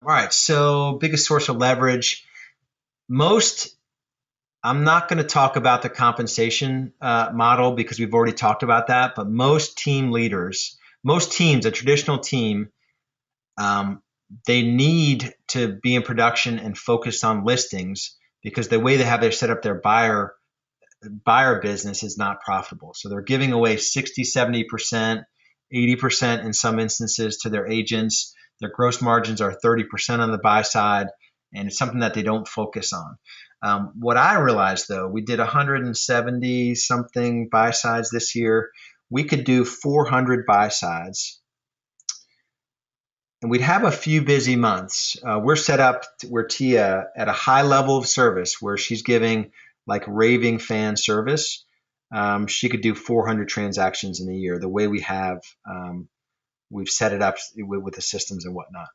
All right, so biggest source of leverage. Most, I'm not going to talk about the compensation model because we've already talked about that, but most team leaders, most teams, a traditional team, um, they need to be in production and focus on listings because the way they have set up their buyer business is not profitable. So they're giving away 60, 70%, 80% in some instances to their agents. Their gross margins are 30% on the buy side, and it's something that they don't focus on. What I realized though, we did 170 something buy sides this year. We could do 400 buy sides, and we'd have a few busy months. We're set up where Tia at a high level of service where she's giving like raving fan service. She could do 400 transactions in a year. The way we've set it up with the systems and whatnot.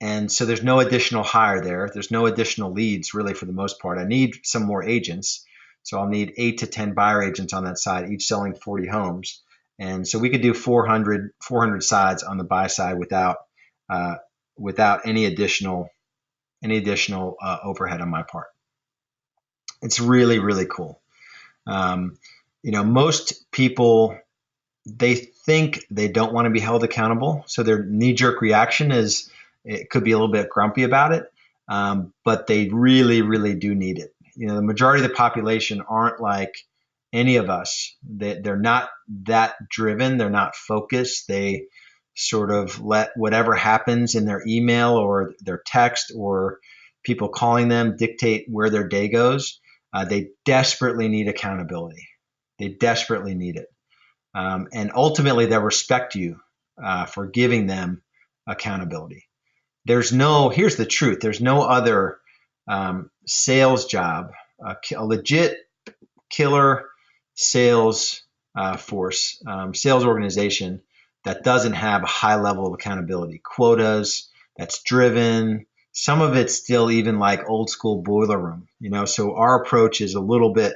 And so there's no additional hire there. There's no additional leads really for the most part. I need some more agents. So I'll need 8 to 10 buyer agents on that side, each selling 40 homes. And so we could do 400 sides on the buy side without any additional overhead on my part. It's really, really cool. Most people, they think they don't want to be held accountable. So their knee-jerk reaction is it could be a little bit grumpy about it, but they really, really do need it. The majority of the population aren't like any of us. They're not that driven. They're not focused. They sort of let whatever happens in their email or their text or people calling them dictate where their day goes. They desperately need accountability. They desperately need it. And ultimately, they'll respect you for giving them accountability. Here's the truth. There's no other sales job, a legit killer sales force, sales organization that doesn't have a high level of accountability, quotas, that's driven. Some of it's still even like old school boiler room, so our approach is a little bit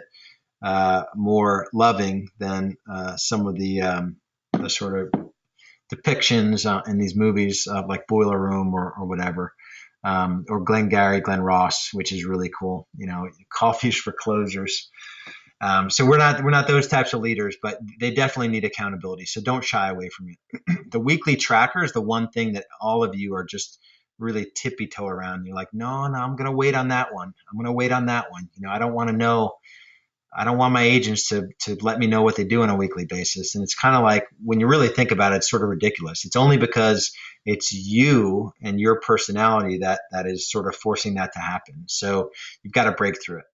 more loving than some of the sort of depictions in these movies of like Boiler Room or whatever, or Glenn Ross, which is really cool. Coffees for closers. So we're not those types of leaders, but they definitely need accountability. So don't shy away from it. The weekly tracker is the one thing that all of you are just really tippy toe around. You're like, no, I'm going to wait on that one. I'm going to wait on that one. I don't want to know. I don't want my agents to let me know what they do on a weekly basis. And it's kind of like, when you really think about it, it's sort of ridiculous. It's only because it's you and your personality that is sort of forcing that to happen. So you've got to break through it.